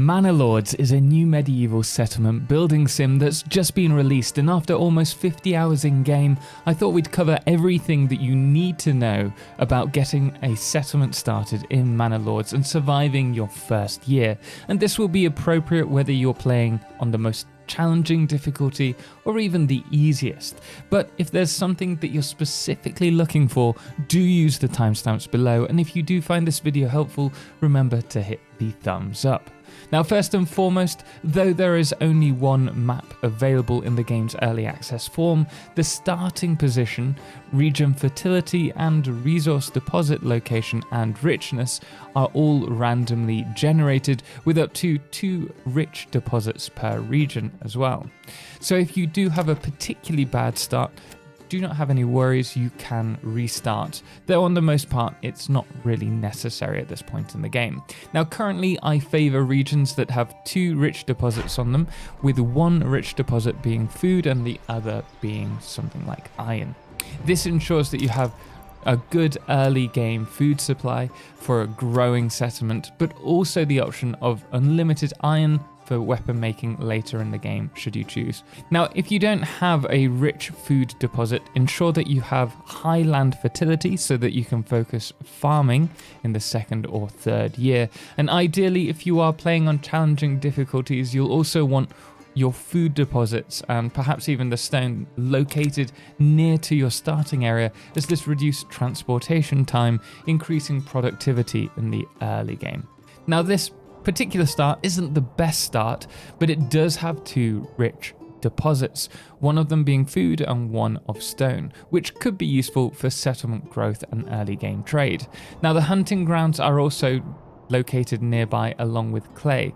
Manor Lords is a new medieval settlement building sim that's just been released, and after almost 50 hours in game, I thought we'd cover everything that you need to know about getting a settlement started in Manor Lords and surviving your first year. And this will be appropriate whether you're playing on the most challenging difficulty or even the easiest. But if there's something that you're specifically looking for, do use the timestamps below, and if you do find this video helpful, remember to hit the thumbs up. Now, first and foremost, though there is only one map available in the game's early access form, the starting position, region fertility, and resource deposit location and richness are all randomly generated, with up to 2 rich deposits per region as well. So if you do have a particularly bad start, do not have any worries, you can restart, though on the most part it's not really necessary at this point in the game. Now currently I favour regions that have 2 rich deposits on them, with 1 rich deposit being food and the other being something like iron. This ensures that you have a good early game food supply for a growing settlement, but also the option of unlimited iron for weapon making later in the game should you choose. Now, if you don't have a rich food deposit, ensure that you have high land fertility so that you can focus farming in the 2nd or 3rd year. And ideally, if you are playing on challenging difficulties, you'll also want your food deposits and perhaps even the stone located near to your starting area, as this reduces transportation time, increasing productivity in the early game. Now, this particular start isn't the best start, but it does have 2 rich deposits, one of them being food and one of stone, which could be useful for settlement growth and early game trade. Now, the hunting grounds are also located nearby along with clay,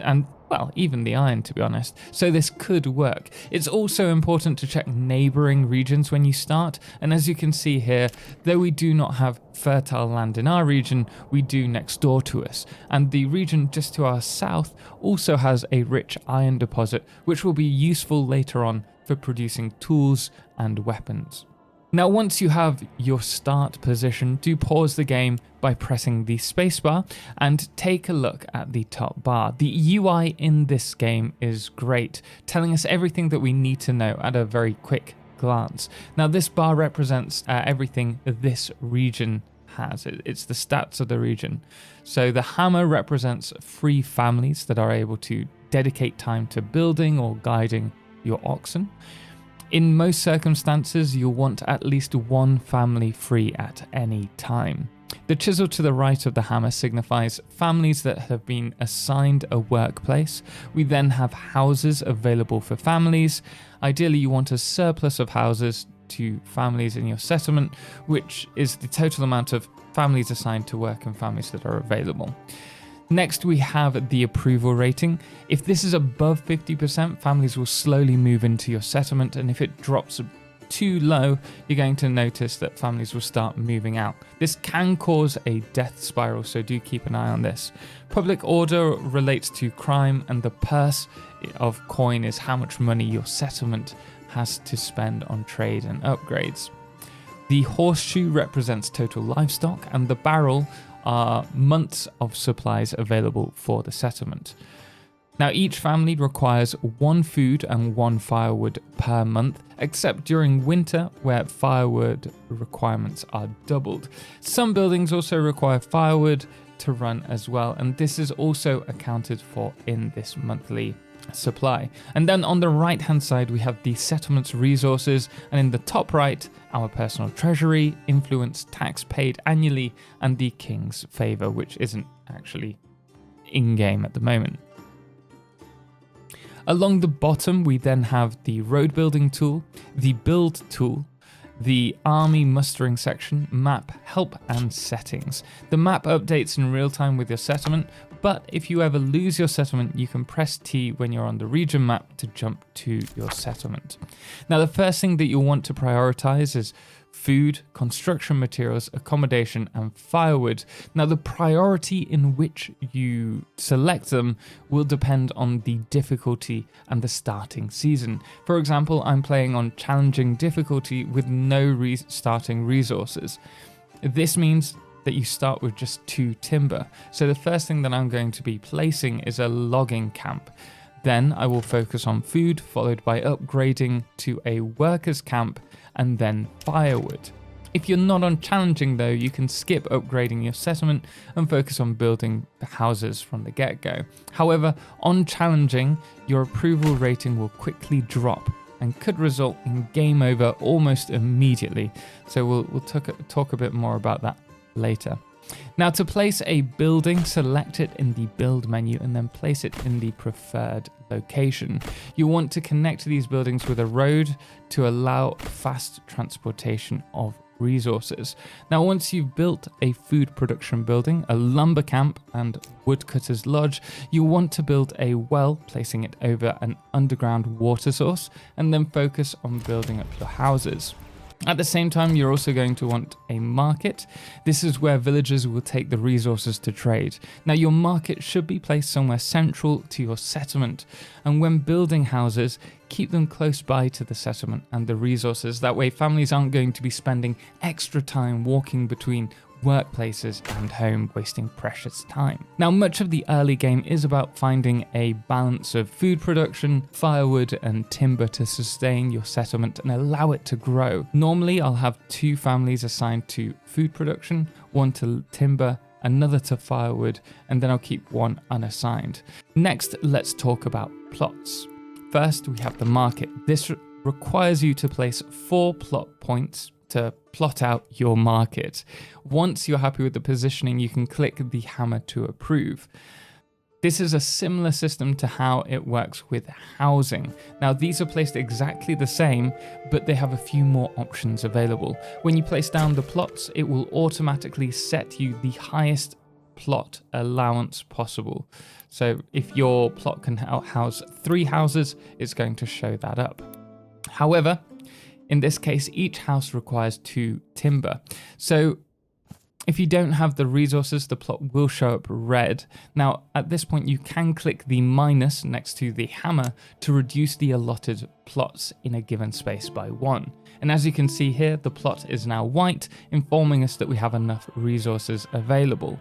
and well, even the iron, to be honest, so this could work. It's also important to check neighbouring regions when you start, and as you can see here, though we do not have fertile land in our region, we do next door to us, and the region just to our south also has a rich iron deposit, which will be useful later on for producing tools and weapons. Now, once you have your start position, do pause the game by pressing the spacebar and take a look at the top bar. The UI in this game is great, telling us everything that we need to know at a very quick glance. Now, this bar represents everything this region has. It's the stats of the region. So the hammer represents free families that are able to dedicate time to building or guiding your oxen. In most circumstances, you'll want at least 1 family free at any time. The chisel to the right of the hammer signifies families that have been assigned a workplace. We then have houses available for families. Ideally, you want a surplus of houses to families in your settlement, which is the total amount of families assigned to work and families that are available. Next, we have the approval rating. If this is above 50%, families will slowly move into your settlement, and if it drops too low, you're going to notice that families will start moving out. This can cause a death spiral, so do keep an eye on this. Public order relates to crime, and the purse of coin is how much money your settlement has to spend on trade and upgrades. The horseshoe represents total livestock, and the barrel are months of supplies available for the settlement. Now, each family requires 1 food and 1 firewood per month, except during winter, where firewood requirements are doubled. Some buildings also require firewood to run as well, and this is also accounted for in this monthly supply. And then on the right hand side, we have the settlement's resources, and in the top right, our personal treasury, influence, tax paid annually, and the king's favour, which isn't actually in game at the moment. Along the bottom, we then have the road building tool, the build tool, the army mustering section, map, help, and settings. The map updates in real time with your settlement, but if you ever lose your settlement, you can press T when you're on the region map to jump to your settlement. Now, the first thing that you'll want to prioritize is food, construction materials, accommodation, and firewood. Now, the priority in which you select them will depend on the difficulty and the starting season. For example, I'm playing on challenging difficulty with no starting resources. This means that you start with just 2 timber. So the first thing that I'm going to be placing is a logging camp. Then I will focus on food, followed by upgrading to a workers camp and then firewood. If you're not on challenging though, you can skip upgrading your settlement and focus on building the houses from the get-go. However, on challenging, your approval rating will quickly drop and could result in game over almost immediately. So we'll talk a bit more about that later. Now, to place a building, select it in the build menu and then place it in the preferred location. You want to connect these buildings with a road to allow fast transportation of resources. Now, once you've built a food production building, a lumber camp and woodcutter's lodge, you want to build a well, placing it over an underground water source, and then focus on building up your houses. At the same time, you're also going to want a market. This is where villagers will take the resources to trade. Now, your market should be placed somewhere central to your settlement. And when building houses, keep them close by to the settlement and the resources. That way, families aren't going to be spending extra time walking between workplaces and home, wasting precious time. Now, much of the early game is about finding a balance of food production, firewood and timber to sustain your settlement and allow it to grow. Normally, I'll have 2 families assigned to food production, 1 to timber, another to firewood, and then I'll keep 1 unassigned. Next, let's talk about plots. First, we have the market. This requires you to place 4 plot points to plot out your market. Once you're happy with the positioning, you can click the hammer to approve. This is a similar system to how it works with housing. Now, these are placed exactly the same, but they have a few more options available. When you place down the plots, it will automatically set you the highest plot allowance possible. So if your plot can house 3 houses, it's going to show that up. However, in this case, each house requires 2 timber. So if you don't have the resources, the plot will show up red. Now, at this point, you can click the minus next to the hammer to reduce the allotted plots in a given space by 1. And as you can see here, the plot is now white, informing us that we have enough resources available.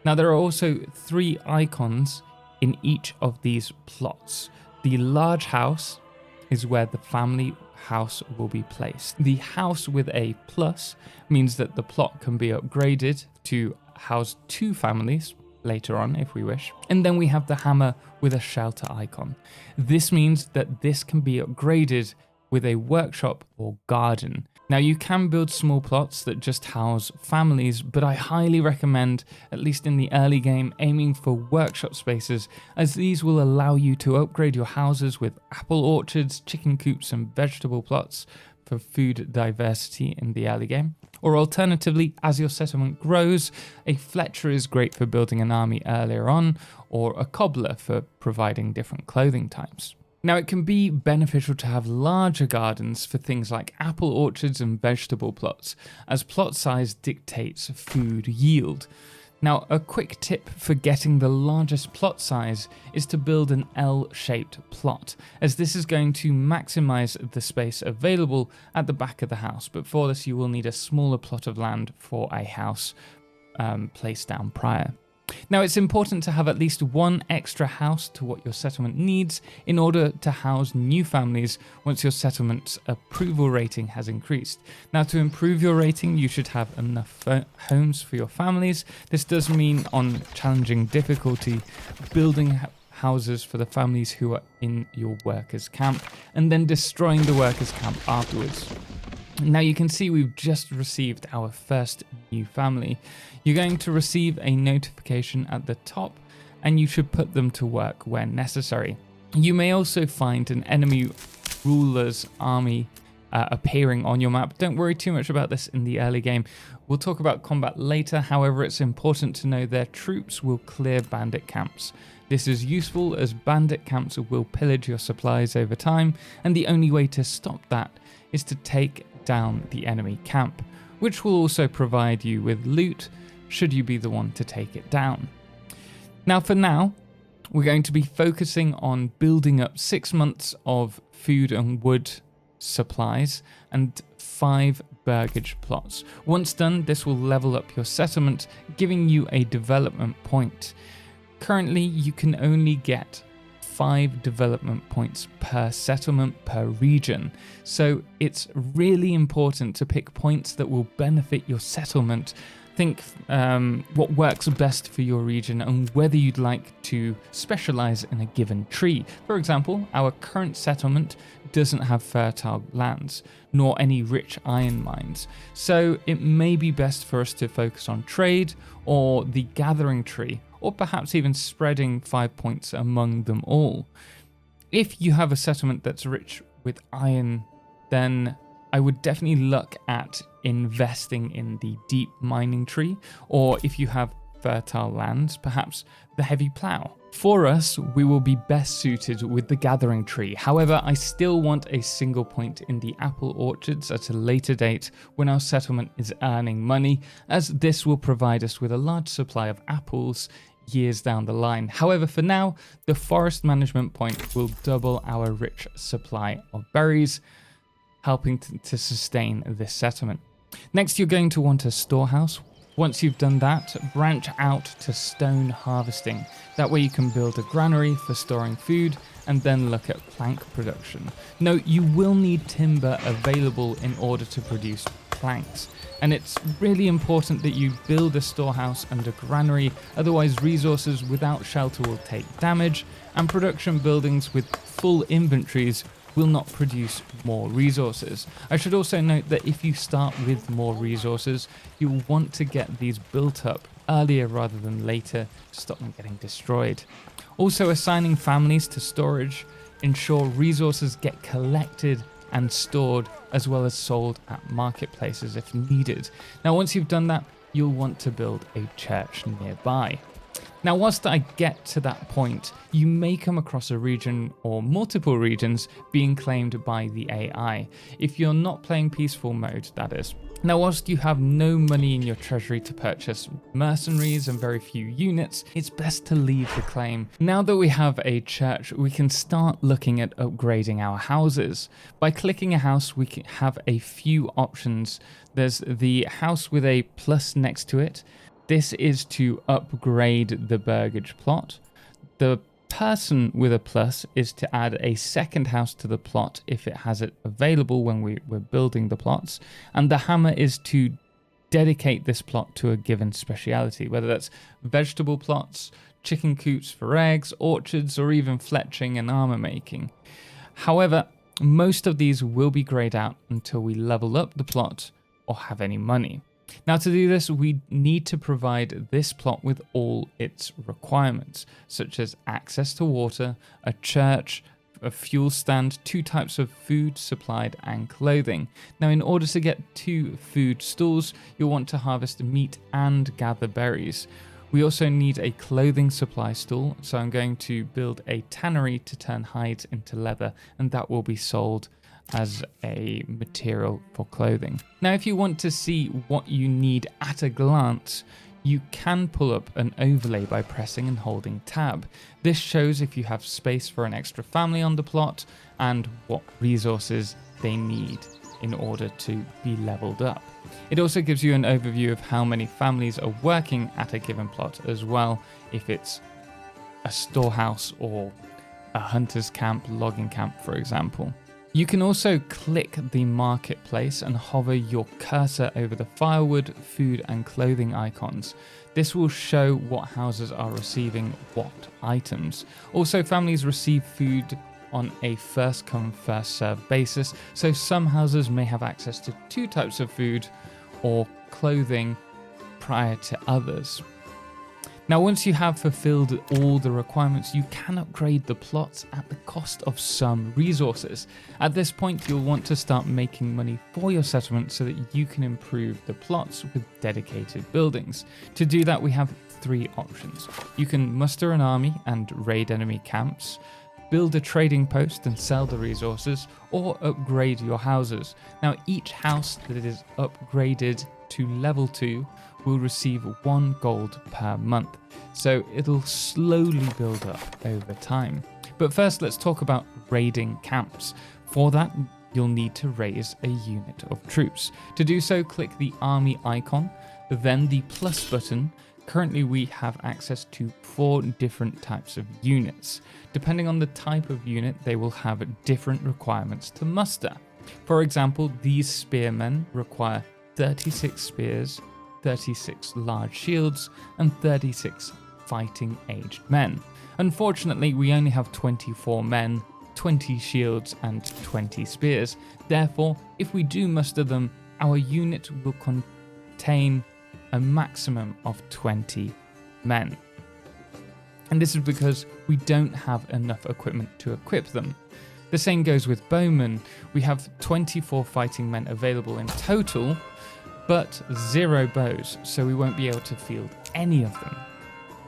Now, there are also 3 icons in each of these plots. The large house is where the family house will be placed. The house with a plus means that the plot can be upgraded to house 2 families later on if we wish. And then we have the hammer with a shelter icon. This means that this can be upgraded with a workshop or garden. Now, you can build small plots that just house families, but I highly recommend, at least in the early game, aiming for workshop spaces, as these will allow you to upgrade your houses with apple orchards, chicken coops and vegetable plots for food diversity in the early game. Or alternatively, as your settlement grows, a fletcher is great for building an army earlier on, or a cobbler for providing different clothing types. Now, it can be beneficial to have larger gardens for things like apple orchards and vegetable plots, as plot size dictates food yield. Now, a quick tip for getting the largest plot size is to build an L-shaped plot, as this is going to maximize the space available at the back of the house. But for this, you will need a smaller plot of land for a house placed down prior. Now, it's important to have at least 1 extra house to what your settlement needs in order to house new families once your settlement's approval rating has increased. Now, to improve your rating, you should have enough homes for your families. This does mean on challenging difficulty, building houses for the families who are in your workers' camp and then destroying the workers' camp afterwards. Now, you can see we've just received our first new family. You're going to receive a notification at the top, and you should put them to work when necessary. You may also find an enemy ruler's army appearing on your map. Don't worry too much about this in the early game. We'll talk about combat later. However, it's important to know their troops will clear bandit camps. This is useful as bandit camps will pillage your supplies over time, and the only way to stop that is to take down the enemy camp, which will also provide you with loot should you be the one to take it down. Now, for now, we're going to be focusing on building up 6 months of food and wood supplies, and 5 burgage plots. Once done, this will level up your settlement, giving you a development point. Currently, you can only get 5 development points per settlement per region, so it's really important to pick points that will benefit your settlement. Think what works best for your region and whether you'd like to specialize in a given tree. For example, our current settlement doesn't have fertile lands, nor any rich iron mines, so it may be best for us to focus on trade or the gathering tree, or perhaps even spreading 5 points among them all. If you have a settlement that's rich with iron, then I would definitely look at investing in the deep mining tree, or if you have fertile lands, perhaps the heavy plough. For us, we will be best suited with the gathering tree. However, I still want a single point in the apple orchards at a later date when our settlement is earning money, as this will provide us with a large supply of apples years down the line. However, for now, the forest management point will double our rich supply of berries, helping to sustain this settlement. Next, you're going to want a storehouse. Once you've done that, branch out to stone harvesting. That way you can build a granary for storing food and then look at plank production. Note, you will need timber available in order to produce planks, and it's really important that you build a storehouse and a granary, otherwise resources without shelter will take damage, and production buildings with full inventories will not produce more resources. I should also note that if you start with more resources, you'll want to get these built up earlier rather than later to stop them getting destroyed. Also, assigning families to storage ensure resources get collected and stored, as well as sold at marketplaces if needed. Now, once you've done that, you'll want to build a church nearby. Now, whilst I get to that point, you may come across a region or multiple regions being claimed by the AI, if you're not playing peaceful mode, that is. Now, whilst you have no money in your treasury to purchase mercenaries and very few units, it's best to leave the claim. Now that we have a church, we can start looking at upgrading our houses. By clicking a house, we can have a few options. There's the house with a plus next to it. This is to upgrade the burgage plot. The person with a plus is to add a second house to the plot if it has it available when we're building the plots. And the hammer is to dedicate this plot to a given speciality, whether that's vegetable plots, chicken coops for eggs, orchards, or even fletching and armor making. However, most of these will be grayed out until we level up the plot or have any money. Now, to do this, we need to provide this plot with all its requirements, such as access to water, a church, a fuel stand, 2 types of food supplied, and clothing. Now, in order to get 2 food stalls, you'll want to harvest meat and gather berries. We also need a clothing supply stall, so I'm going to build a tannery to turn hides into leather, and that will be sold as a material for clothing. Now, if you want to see what you need at a glance, you can pull up an overlay by pressing and holding tab. This shows if you have space for an extra family on the plot and what resources they need in order to be leveled up. It also gives you an overview of how many families are working at a given plot as well, if it's a storehouse or a hunter's camp, logging camp, for example. You can also click the marketplace and hover your cursor over the firewood, food, and clothing icons. This will show what houses are receiving what items. Also, families receive food on a first come, first served basis, so some houses may have access to 2 types of food or clothing prior to others. Now, once you have fulfilled all the requirements, you can upgrade the plots at the cost of some resources. At this point, you'll want to start making money for your settlement so that you can improve the plots with dedicated buildings. To do that, we have 3 options. You can muster an army and raid enemy camps, build a trading post and sell the resources, or upgrade your houses. Now, each house that is upgraded to level 2 will receive 1 gold per month, so it'll slowly build up over time. But first, let's talk about raiding camps. For that, you'll need to raise a unit of troops. To do so, click the army icon, then the plus button. Currently we have access to 4 different types of units. Depending on the type of unit, they will have different requirements to muster. For example, these spearmen require 36 spears, 36 large shields, and 36 fighting aged men. Unfortunately, we only have 24 men, 20 shields, and 20 spears. Therefore, if we do muster them, our unit will contain a maximum of 20 men. And this is because we don't have enough equipment to equip them. The same goes with bowmen. We have 24 fighting men available in total, but 0 bows, so we won't be able to field any of them.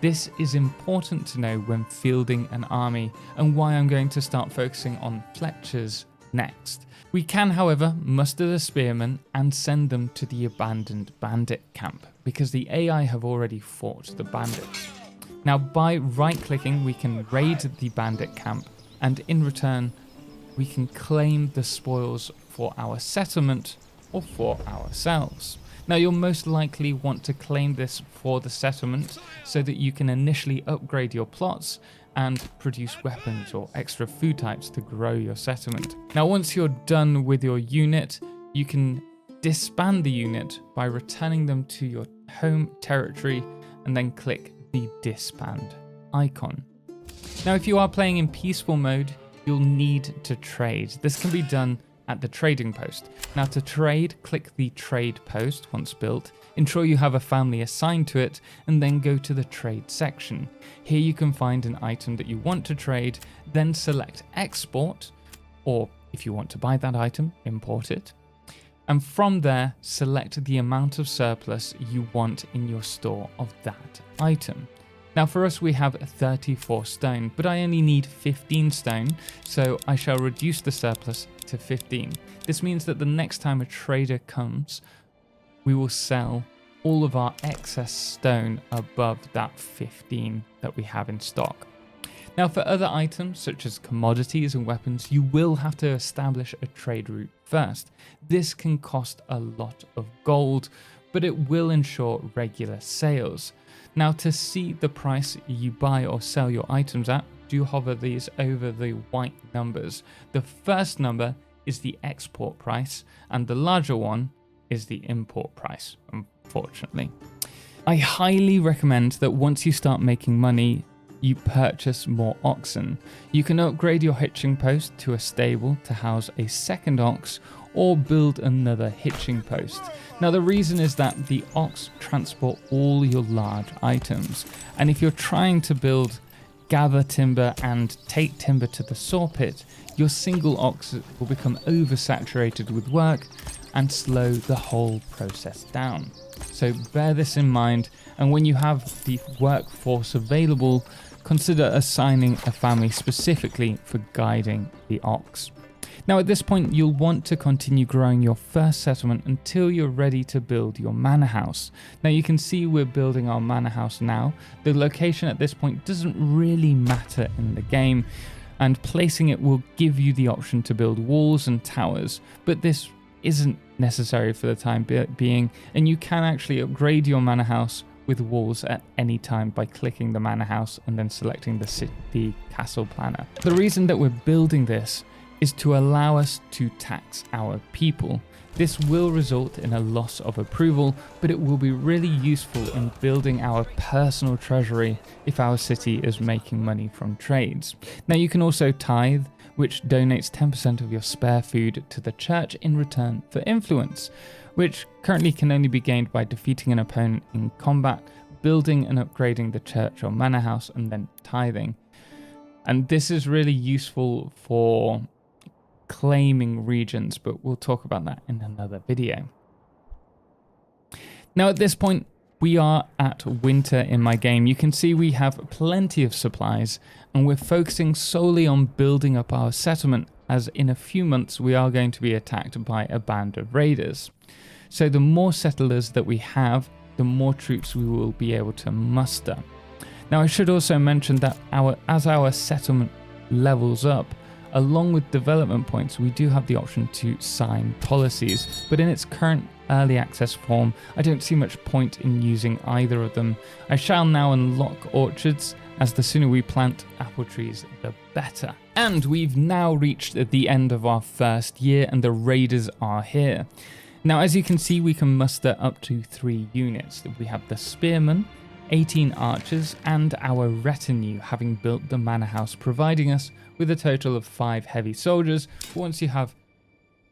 This is important to know when fielding an army, and why I'm going to start focusing on Fletchers next. We can, however, muster the spearmen and send them to the abandoned bandit camp, because the AI have already fought the bandits. Now, by right-clicking, we can raid the bandit camp, and in return, we can claim the spoils for our settlement or for ourselves. Now, you'll most likely want to claim this for the settlement so that you can initially upgrade your plots and produce weapons or extra food types to grow your settlement. Now, once you're done with your unit, you can disband the unit by returning them to your home territory and then click the disband icon. Now, if you are playing in peaceful mode, you'll need to trade. This can be done at the trading post. Now, to trade, click the trade post once built, ensure you have a family assigned to it, and then go to the trade section. Here you can find an item that you want to trade, then select export, or if you want to buy that item, import it. And from there, select the amount of surplus you want in your store of that item. Now, for us, we have 34 stone, but I only need 15 stone, so I shall reduce the surplus to 15. This means that the next time a trader comes, we will sell all of our excess stone above that 15 that we have in stock. Now, for other items such as commodities and weapons, you will have to establish a trade route first. This can cost a lot of gold, but it will ensure regular sales. Now, to see the price you buy or sell your items at, do hover these over the white numbers. The first number is the export price, and the larger one is the import price, unfortunately. I highly recommend that once you start making money, you purchase more oxen. You can upgrade your hitching post to a stable to house a second ox, or build another hitching post. Now, the reason is that the ox transport all your large items, and if you're trying to build, gather timber and take timber to the saw pit, your single ox will become oversaturated with work and slow the whole process down. So bear this in mind, and when you have the workforce available, consider assigning a family specifically for guiding the ox. Now, at this point, you'll want to continue growing your first settlement until you're ready to build your manor house. Now, you can see we're building our manor house now. The location at this point doesn't really matter in the game, and placing it will give you the option to build walls and towers, but this isn't necessary for the time being, and you can actually upgrade your manor house with walls at any time by clicking the manor house and then selecting the castle planner. The reason that we're building this is to allow us to tax our people. This will result in a loss of approval, but it will be really useful in building our personal treasury if our city is making money from trades. Now, you can also tithe, which donates 10% of your spare food to the church in return for influence, which currently can only be gained by defeating an opponent in combat, building and upgrading the church or manor house, and then tithing. And this is really useful for claiming regions, but we'll talk about that in another video. Now, at this point, we are at winter in my game. You can see we have plenty of supplies, and we're focusing solely on building up our settlement, as in a few months we are going to be attacked by a band of raiders. So the more settlers that we have, the more troops we will be able to muster. Now, I should also mention that as our settlement levels up, Along with development points, we do have the option to sign policies, but in its current early access form, I don't see much point in using either of them. I shall now unlock orchards, as the sooner we plant apple trees, the better. And we've now reached the end of our first year, and the raiders are here. Now, as you can see, we can muster up to 3 units. We have the spearmen, 18 archers, and our retinue, having built the manor house, providing us with a total of 5 heavy soldiers. Once you have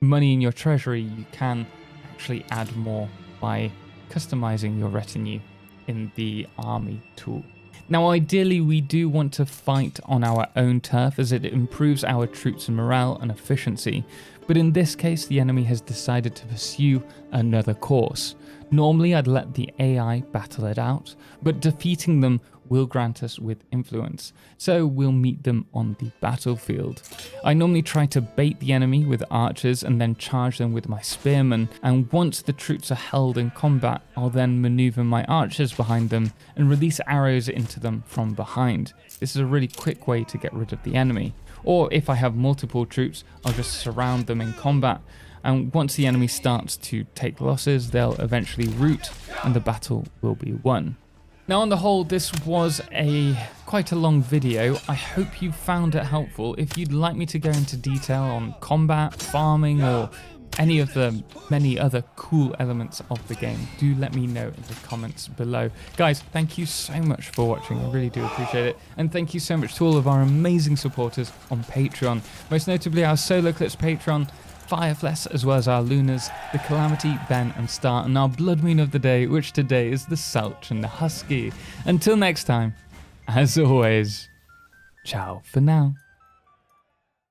money in your treasury, you can actually add more by customizing your retinue in the army tool. Now, ideally, we do want to fight on our own turf, as it improves our troops' morale and efficiency. But in this case, the enemy has decided to pursue another course. Normally, I'd let the AI battle it out, but defeating them will grant us with influence, so we'll meet them on the battlefield. I normally try to bait the enemy with archers and then charge them with my spearmen, and once the troops are held in combat, I'll then maneuver my archers behind them and release arrows into them from behind. This is a really quick way to get rid of the enemy. Or if I have multiple troops, I'll just surround them in combat, and once the enemy starts to take losses, they'll eventually rout and the battle will be won. Now, on the whole, this was quite a long video. I hope you found it helpful. If you'd like me to go into detail on combat, farming, or any of the many other cool elements of the game, do let me know in the comments below. Guys, thank you so much for watching. I really do appreciate it. And thank you so much to all of our amazing supporters on Patreon, most notably our Totalxclipse patron, Firefless, as well as our Lunas, the Calamity, Ben and Star, and our Blood Moon of the day, which today is the Sulch and the Husky. Until next time, as always, ciao for now.